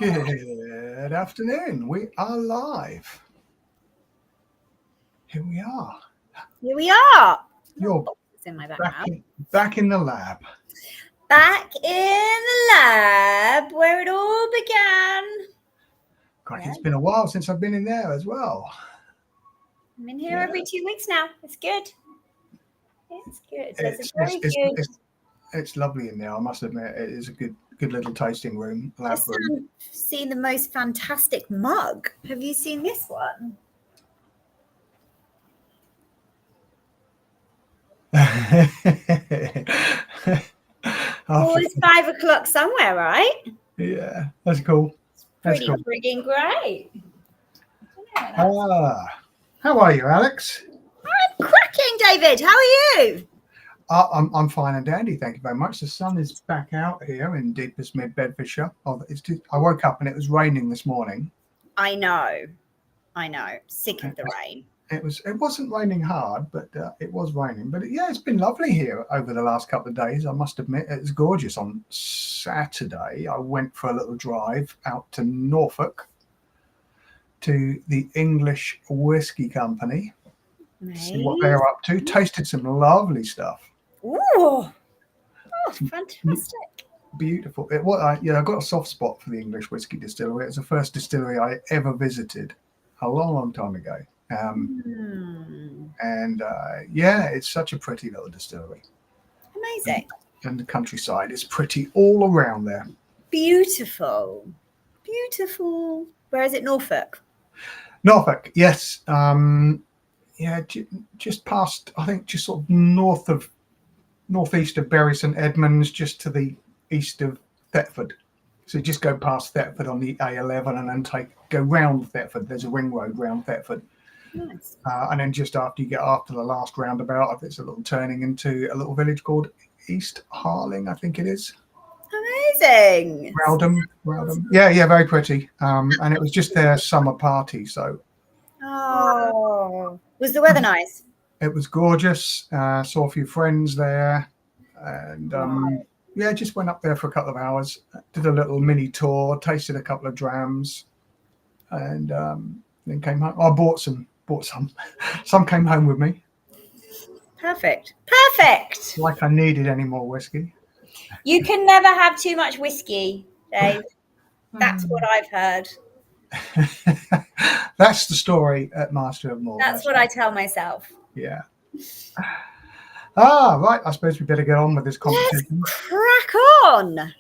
Good afternoon. We are live. Here we are. Here we are. You're It's in my background. back in the lab. Back in the lab where it all began. God, it's been a while since I've been in there as well. I'm in here every 2 weeks now. It's good. It's good. It's lovely in there. I must admit, it is a good little tasting room. Lab room. I've seen the most fantastic mug. Have you seen this one? It's 5 o'clock somewhere, right? Yeah, that's cool. Pretty frigging great. How are you, Alex? I'm cracking, David. How are you? I'm fine and dandy, thank you very much. The sun is back out here in deepest mid Bedfordshire. I woke up and it was raining this morning. I know. Sick of the rain. It wasn't raining hard, but it was raining. But it's been lovely here over the last couple of days. I must admit, it's gorgeous. On Saturday, I went for a little drive out to Norfolk to the English Whisky Company. Nice. See what they're up to. Tasted some lovely stuff. Ooh, fantastic! Beautiful. I got a soft spot for the English Whisky Distillery. It was the first distillery I ever visited a long time ago. It's such a pretty little distillery. Amazing. And the countryside is pretty all around there. Beautiful. Where is it? Norfolk. Norfolk, yes. Just past, I think, just sort of northeast of Bury St Edmunds, just to the east of Thetford. So you just go past Thetford on the A11 and then go round Thetford. There's a ring road round Thetford. Nice. And then just after you get after the last roundabout, there's a little turning into a little village called East Harling, I think it is. Amazing. Rowdham. Yeah, very pretty. And it was just their summer party, so. Oh, was the weather nice? It was gorgeous. Saw a few friends there, and just went up there for a couple of hours. Did a little mini tour, tasted a couple of drams, and then came home. I bought some. Some came home with me. Perfect. Like I needed any more whiskey. You can never have too much whiskey, Dave. That's what I've heard. That's the story at Master of More. That's what I tell myself. Yeah. Right. I suppose we better get on with this competition. Let's crack on.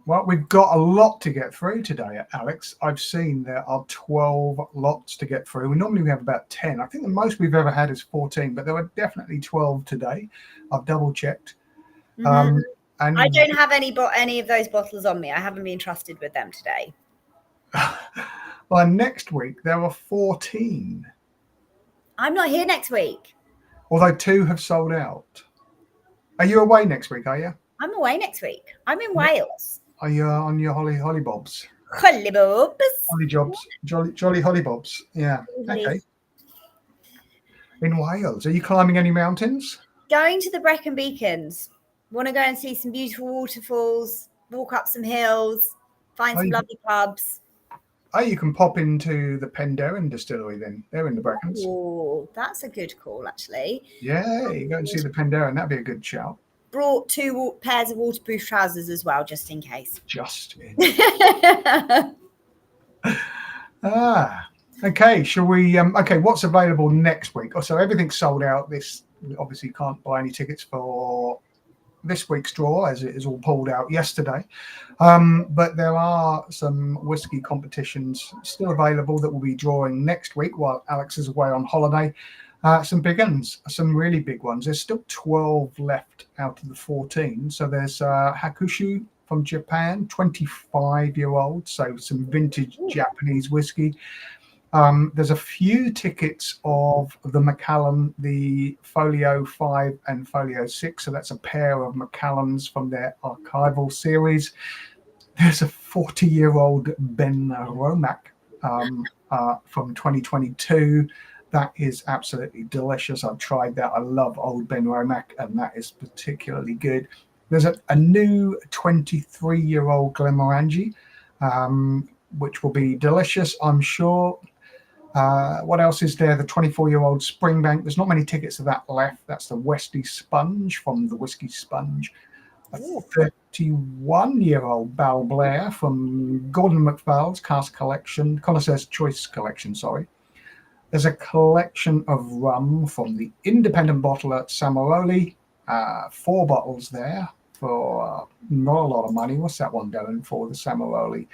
Well, we've got a lot to get through today, Alex. I've seen there are 12 lots to get through. Normally we have about 10. I think the most we've ever had is 14, but there were definitely 12 today. I've double checked. Mm-hmm. And I don't have any of those bottles on me. I haven't been trusted with them today. Well, next week there are 14. I'm not here next week. Although 2 have sold out. Are you away next week, are you? I'm away next week. I'm in Wales. Are you on your holly bobs? Holly bobs. Holly jobs. Jolly holly bobs. Yeah. Okay. In Wales. Are you climbing any mountains? Going to the Brecon Beacons. Want to go and see some beautiful waterfalls, walk up some hills, find some lovely pubs. Oh, you can pop into the Penderyn distillery then. They're in the Brecons. Oh, that's a good call, actually. Yeah, you go and see the Penderyn. That'd be a good shout. Brought 2 pairs of waterproof trousers as well, just in case. Okay. Shall we? Okay, what's available next week? So everything's sold out. We obviously can't buy any tickets for this week's draw, as it is all pulled out yesterday. But there are some whiskey competitions still available that will be drawing next week while Alex is away on holiday. Some big ones, some really big ones. There's still 12 left out of the 14. So there's Hakushu from Japan, 25-year-old, so some vintage Japanese whiskey. There's a few tickets of the Macallan, the Folio 5 and Folio 6. So that's a pair of Macallans from their archival series. There's a 40-year-old Ben Romack from 2022. That is absolutely delicious. I've tried that. I love old Ben Romack, and that is particularly good. There's a new 23-year-old Glenmorangie which will be delicious, I'm sure. What else is there? The 24-year-old Springbank. There's not many tickets of that left. That's the Westy Sponge from the Whisky Sponge. A 31-year-old Bal Blair from Gordon MacPhail's Cask Collection, Connoisseur's Choice Collection, sorry. There's a collection of rum from the independent bottler Samaroli. 4 bottles there for not a lot of money. What's that one going for, the Samaroli?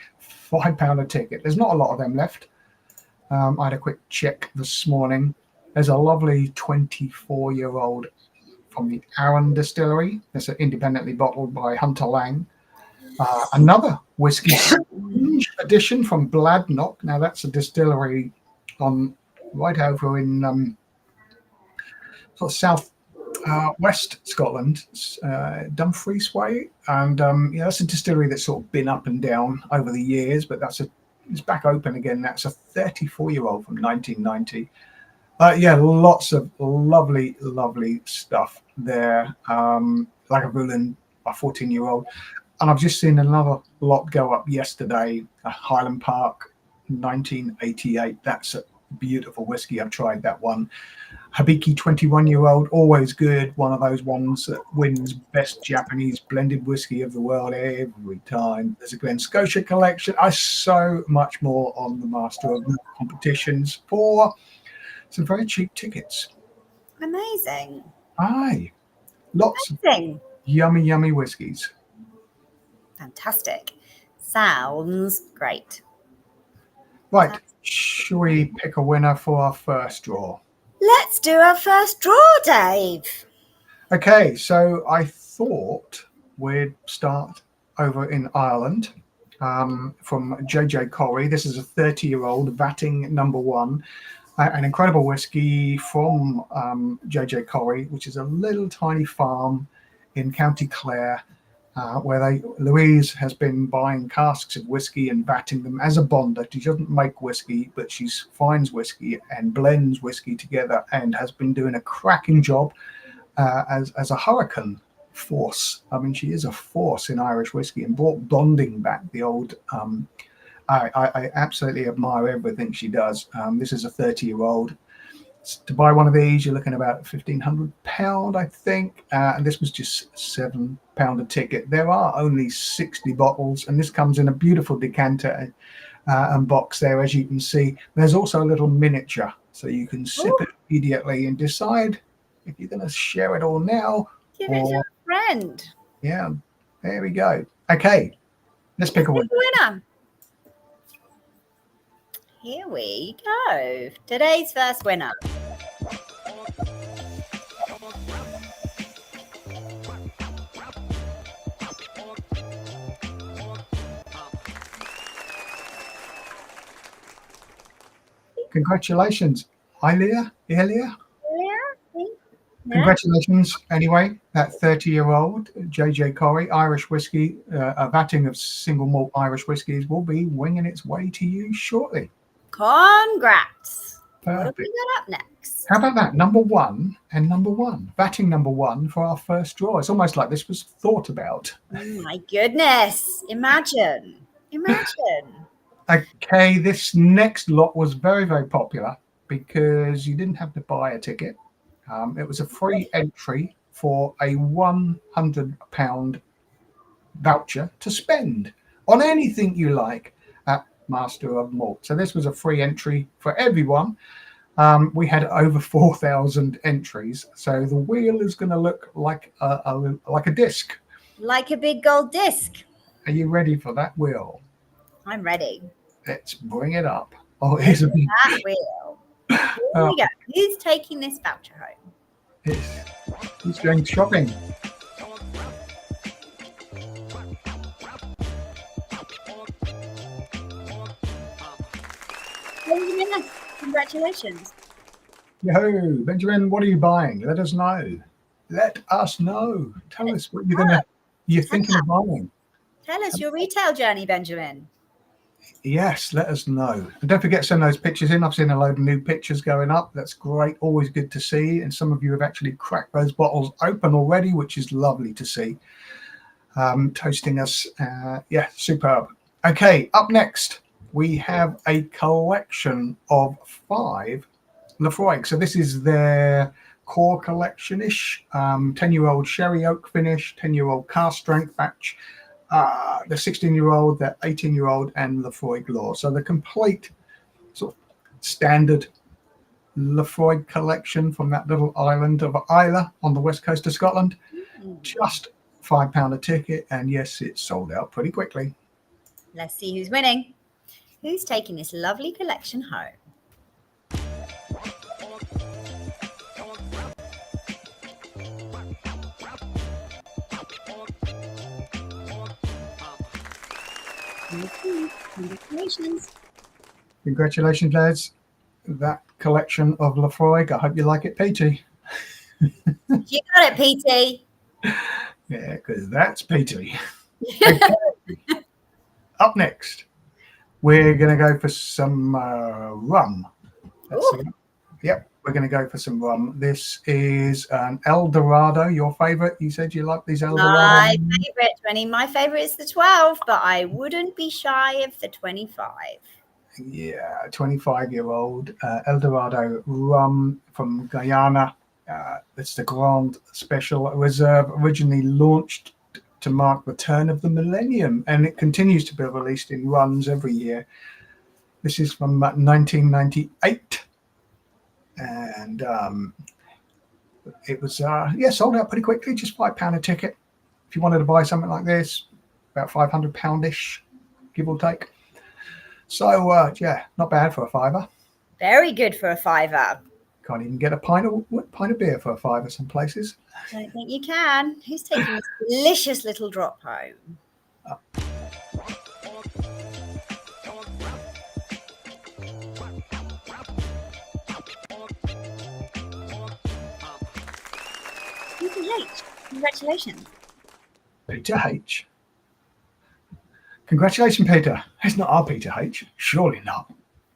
£5 a ticket. There's not a lot of them left. I had a quick check this morning. There's a lovely 24-year-old from the Arran Distillery. It's independently bottled by Hunter Lang. Another Whisky edition from Bladnoch. Now, that's a distillery on right over in sort of south west Scotland, Dumfries way. And that's a distillery that's sort of been up and down over the years, but it's back open again. That's a 34-year-old from 1990. Lots of lovely stuff there. Lagavulin, a 14-year-old. And I've just seen another lot go up yesterday, Highland Park, 1988. That's a beautiful whiskey. I've tried that one. Hibiki, 21-year-old, always good. One of those ones that wins best Japanese blended whiskey of the world every time. There's a Glen Scotia collection. So much more on the Master of Competitions for some very cheap tickets. Amazing. Aye. Lots Amazing. Of yummy whiskies. Fantastic. Sounds great. Right. Shall we pick a winner for our first draw? Let's do our first draw, Dave. Okay, so I thought we'd start over in Ireland from JJ Corry. This is a 30-year-old Vatting number 1. An incredible whiskey from JJ Corry, which is a little tiny farm in County Clare, where Louise has been buying casks of whiskey and vatting them as a bonder. She doesn't make whiskey, but she finds whiskey and blends whiskey together, and has been doing a cracking job as a hurricane force. I mean, she is a force in Irish whiskey and brought bonding back. The old I absolutely admire everything she does. This is a 30-year-old. To buy one of these, you're looking about £1,500, I think. And this was just £7 a ticket. There are only 60 bottles, and this comes in a beautiful decanter and box there, as you can see. There's also a little miniature, so you can sip it immediately and decide if you're going to share it all now. Give it to a friend. Yeah, there we go. Okay, let's pick a winner. Here we go. Today's first winner. Congratulations, Elia. Congratulations, anyway, that 30-year-old JJ Corry, Irish whiskey, a vatting of single malt Irish whiskies will be winging its way to you shortly. Congrats. Perfect. What have we got up next? How about that? Number 1 and number 1. Vatting number 1 for our first draw. It's almost like this was thought about. Oh my goodness. Imagine. Okay, this next lot was very, very popular because you didn't have to buy a ticket. It was a free entry for a £100 voucher to spend on anything you like at Master of Malt. So this was a free entry for everyone. We had over 4,000 entries. So the wheel is going to look like a disc. Like a big gold disc. Are you ready for that wheel? I'm ready. Let's bring it up. Oh, here's that wheel. Here we go. Who's taking this voucher home? Who's going shopping? Benjamin, congratulations. Yo, Benjamin, what are you buying? Let us know. Let us know. Tell us what you're thinking of buying. Tell us your retail journey, Benjamin. Yes, let us know. And don't forget to send those pictures in. I've seen a load of new pictures going up. That's great. Always good to see. And some of you have actually cracked those bottles open already, which is lovely to see. Toasting us. Yeah, superb. Okay, up next, we have a collection of 5 Lafroig. So this is their core collection-ish, 10-year-old sherry oak finish, 10-year-old cask strength batch, the 16-year-old, the 18-year-old, and Lafroig Law. So the complete sort of standard Lafroig collection from that little island of Islay on the west coast of Scotland. Just £5 a ticket, and yes, it's sold out pretty quickly. Let's see who's winning. Who's taking this lovely collection home? Congratulations. Congratulations, lads. That collection of Lafroig. I hope you like it, Peter. You got it, PT. Yeah, because that's Peter. Okay. Up next, we're going to go for some rum. Yep, we're going to go for some rum. This is an El Dorado, your favorite. You said you like these El Dorado. My favorite, 20. My favorite is the 12, but I wouldn't be shy of the 25. Yeah, 25-year-old El Dorado rum from Guyana. It's the Grand Special Reserve, originally launched to mark the turn of the millennium, and it continues to be released in runs every year. This is from 1998, and it was sold out pretty quickly, just £5 a ticket. If you wanted to buy something like this, about £500-ish, give or take. So not bad for a £5. Very good for a £5. Can't even get a pint of beer for a £5 some places. I don't think you can. Who's taking this delicious little drop home? Peter H. Congratulations. Peter H. Congratulations, Peter. It's not our Peter H. Surely not.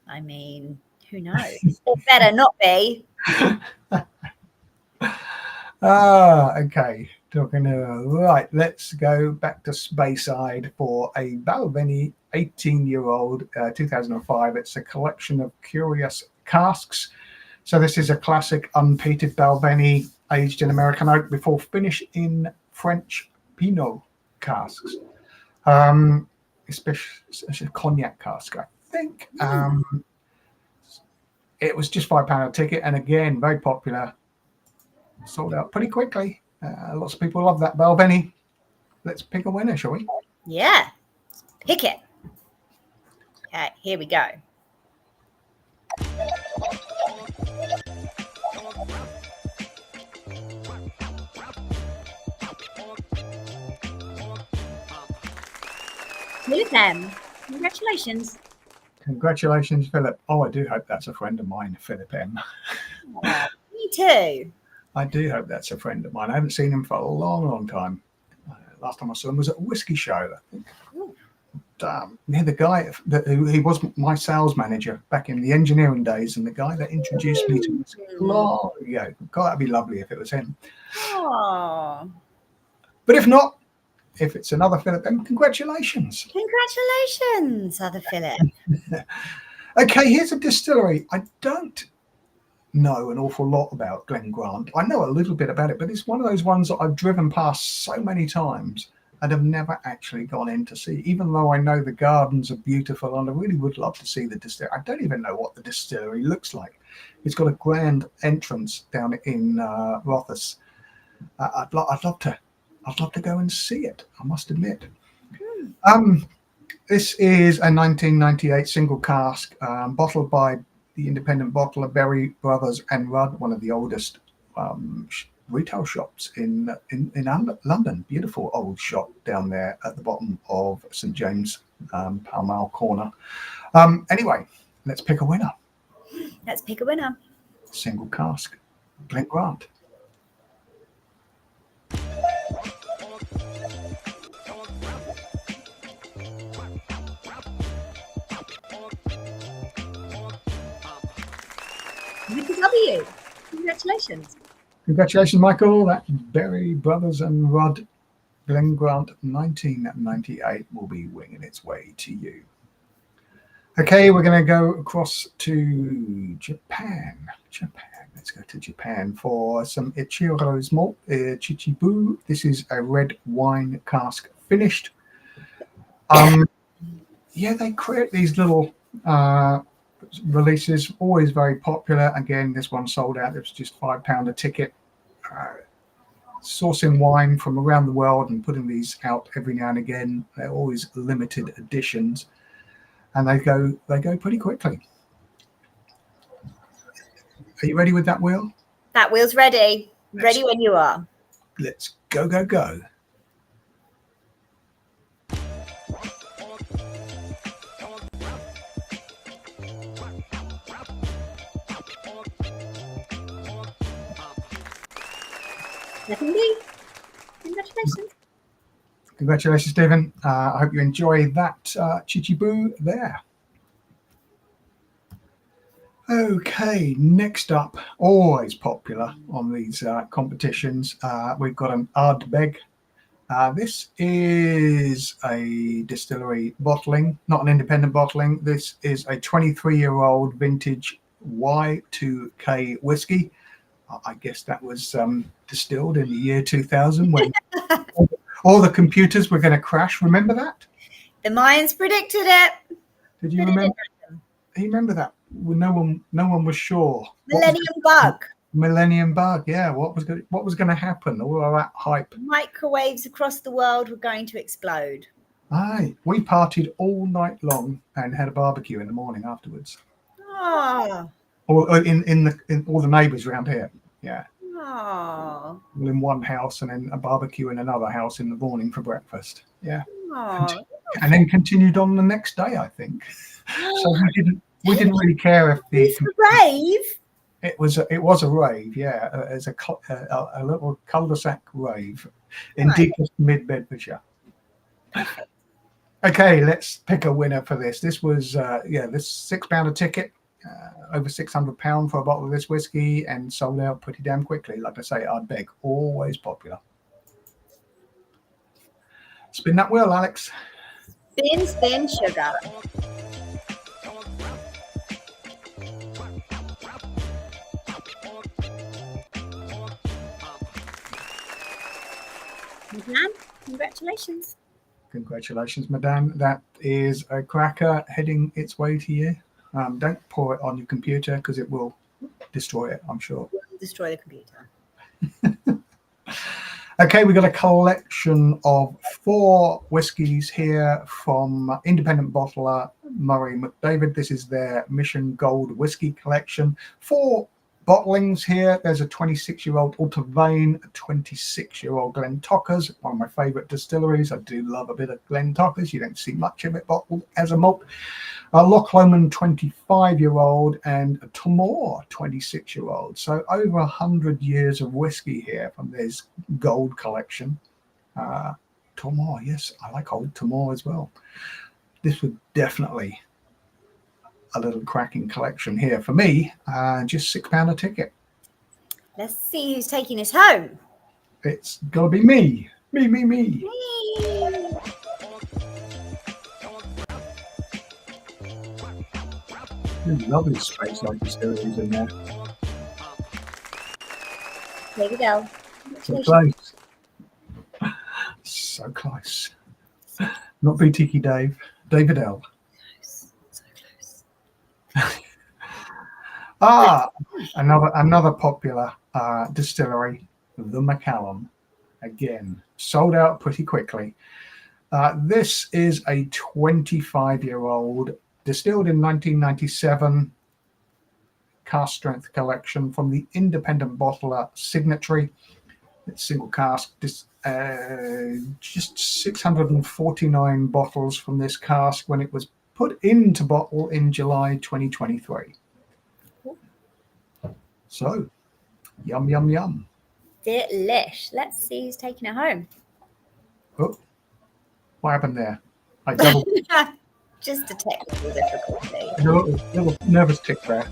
I mean, who knows? It better not be. Okay. Right, let's go back to Speyside for a Balvenie 18-year-old 2005. It's a collection of curious casks. So this is a classic unpeated Balvenie aged in American oak before finish in French Pinot casks. Especially a cognac cask, I think. It was just £5 a ticket, and again, very popular. Sold out pretty quickly. Lots of people love that Balvenie. Let's pick a winner, shall we? Yeah, pick it. Okay, here we go. Philip M. Congratulations. Congratulations, Philip. Oh, I do hope that's a friend of mine, Philip M. Me too. I do hope that's a friend of mine. I haven't seen him for a long, long time. Last time I saw him was at a whiskey show, I think. The guy, he was my sales manager back in the engineering days, and the guy that introduced me to whiskey long ago. God, that'd be lovely if it was him. Oh. But if not, if it's another Philip M, congratulations. Congratulations, other Philip. Okay, here's a distillery. I don't know an awful lot about Glen Grant. I know a little bit about it, but it's one of those ones that I've driven past so many times and have never actually gone in to see, even though I know the gardens are beautiful and I really would love to see the distillery. I don't even know what the distillery looks like. It's got a grand entrance down in Rothes. I'd love to go and see it, I must admit. This is a 1998 single cask, bottled by the independent bottler Berry Brothers and Rudd, one of the oldest retail shops in London. Beautiful old shop down there at the bottom of St James, Pall Mall corner. Anyway, let's pick a winner. Let's pick a winner. Single cask, Glen Grant. W. Congratulations. Congratulations, Michael. That's Berry Brothers and Rudd Glen Grant 1998 will be winging its way to you. Okay, we're going to go across to Japan. Let's go to Japan for some Ichiro's malt, Chichibu. This is a red wine cask finished. Yeah, they create these little releases, always very popular. Again, this one sold out. It was just £5 a ticket. Sourcing wine from around the world and putting these out every now and again. They're always limited editions, and they go pretty quickly. Are you ready with that wheel? That wheel's ready. Ready when you are. Let's go. Definitely. Congratulations. Congratulations, Stephen. I hope you enjoy that Chichibu there. Okay, next up, always popular on these competitions, we've got an Ardbeg. This is a distillery bottling, not an independent bottling. This is a 23-year-old vintage Y2K whiskey. I guess that was distilled in the year 2000 when all the computers were going to crash. Remember that? The Mayans predicted it. Did you remember? You remember that? Well, no one was sure. Millennium bug. Yeah. What was going to happen? All of that hype. Microwaves across the world were going to explode. Aye. We partied all night long and had a barbecue in the morning afterwards. Oh. Or in all the neighbours around here. Yeah. Oh. All in one house and then a barbecue in another house in the morning for breakfast. Yeah. Oh. And then continued on the next day, I think. So we didn't really care if the rave. It was a rave, yeah. It's a little cul-de-sac rave in deepest mid-Bedfordshire. Okay, let's pick a winner for this. This was this £6 a ticket, over £600 for a bottle of this whiskey, and sold out pretty damn quickly. Like I say, Ardbeg, always popular. Spin that wheel, Alex. Spin, sugar. Madame, congratulations. Congratulations, Madame. That is a cracker heading its way to you. Don't pour it on your computer because it will destroy it, I'm sure. It will destroy the computer. Okay, we've got a collection of 4 whiskies here from independent bottler Murray McDavid. This is their Mission Gold whiskey collection. 4 bottlings here. There's a 26-year-old Ultavane, a 26-year-old Glentockers, one of my favourite distilleries. I do love a bit of Glentockers. You don't see much of it bottled as a malt. A Loch Lomond 25-year-old and a Tomor 26-year-old. So over 100 years of whiskey here from this gold collection. Tomor, yes, I like old Tomor as well. This would definitely a little cracking collection here for me. Just £6 a ticket. Let's see who's taking us home. It's gotta be me. Me. Lovely space like distilleries in there. There we go. So close. So close. Not Boutique Dave. David L. Another popular distillery, the Macallan. Again, sold out pretty quickly. This is a 25-year-old, distilled in 1997, cask strength collection from the independent bottler Signatory. It's single cask, just 649 bottles from this cask when it was put into bottle in July 2023. So, yum. Delish. Let's see who's taking it home. Oh, what happened there? I doubled. Just a technical difficulty. A little nervous tick there.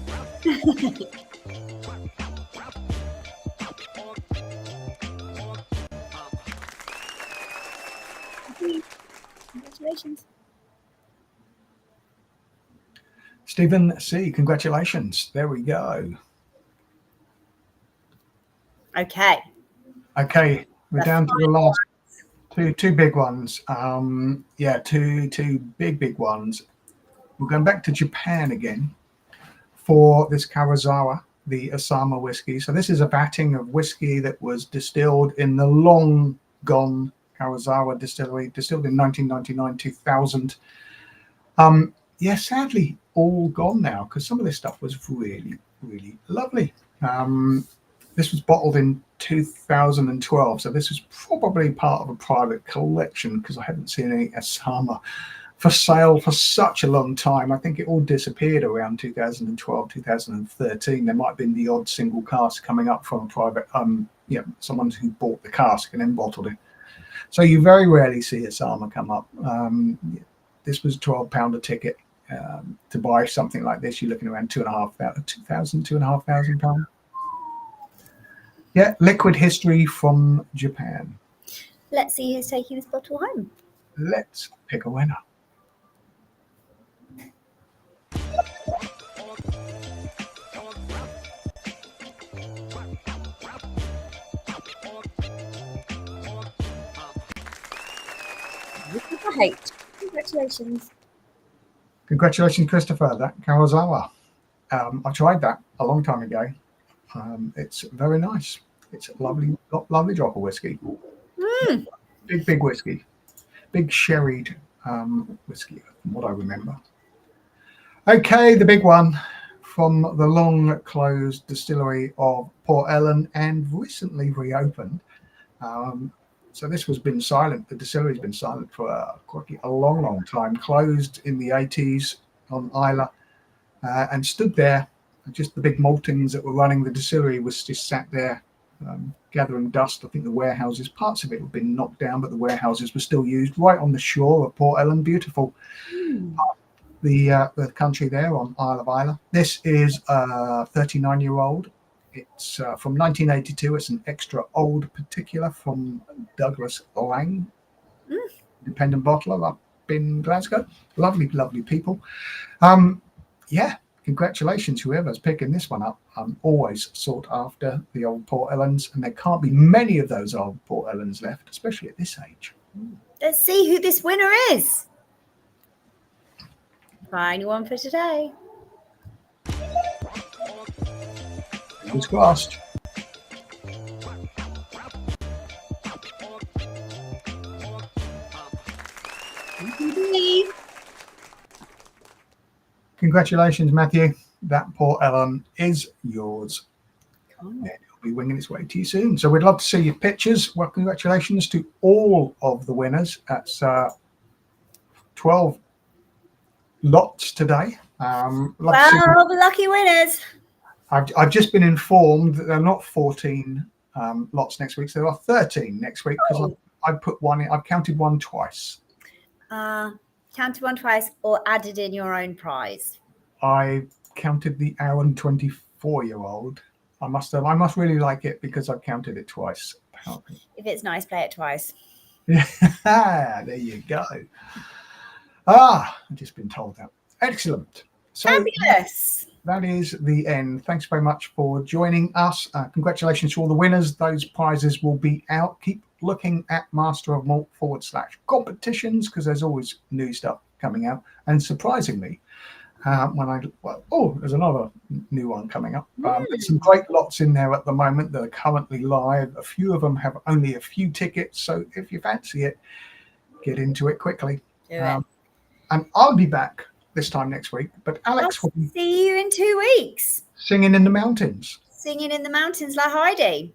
Congratulations. Stephen C, congratulations. There we go. Okay. Okay, we're down to the last two big ones. Yeah, two big ones. We're going back to Japan again for this Karuizawa, the Asama whiskey. So this is a vatting of whiskey that was distilled in the long gone Karuizawa distillery, distilled in 1999-2000. Yeah, sadly all gone now because some of this stuff was really, really lovely. This was bottled in 2012, so this is probably part of a private collection because I haven't seen any Asama for sale for such a long time. I think it all disappeared around 2012, 2013. There might have been the odd single cask coming up from a private, someone who bought the cask and then bottled it. So you very rarely see Asama come up. This was £12 a ticket. To buy something like this, you're looking around £2,500. Yeah, liquid history from Japan. Let's see who's taking this bottle home. Let's pick a winner. Congratulations. Congratulations, Christopher. That Karuizawa. I tried that a long time ago. It's very nice. It's a lovely drop of whiskey. Big whiskey. Big sherried whiskey, from what I remember. Okay, the big one from the long closed distillery of Port Ellen and recently reopened. So this has been silent. The distillery's been silent for a long time. Closed in the 80s on Isla and stood there. Just the big maltings that were running the distillery was just sat there gathering dust. I think the warehouses, parts of it have been knocked down, but the warehouses were still used right on the shore of Port Ellen. Beautiful. The country there on Isle of Isla. This is a 39-year-old. It's from 1982. It's an extra old particular from Douglas Lang, independent bottler up in Glasgow. Lovely people. Yeah, congratulations whoever's picking this one up. I'm always sought after the old Port Ellens, and there can't be many of those old Port Ellens left, especially at this age. Let's see who this winner is. Final one for today. Fingers crossed. Congratulations, Matthew. That Port Ellen is yours. And it'll be winging its way to you soon. So we'd love to see your pictures. Well, congratulations to all of the winners. That's 12 lots today. Lucky winners. I've just been informed that there are not 14 lots next week. So there are 13 next week because I put one in. I've counted one twice. Counted one twice or added in your own prize? I counted the Aaron 24-year-old. I must really like it because I've counted it twice. Apparently. If it's nice, play it twice. There you go. I've just been told that. Excellent. So fabulous. That is the end. Thanks very much for joining us. Congratulations to all the winners. Those prizes will be out. Keep looking at Master of Malt /competitions because there's always new stuff coming out. And surprisingly, there's another new one coming up. There's some great lots in there at the moment that are currently live. A few of them have only a few tickets. So if you fancy it, get into it quickly. Do it. And I'll be back this time next week. But Alex will see you in 2 weeks. Singing in the mountains. Singing in the mountains like Heidi.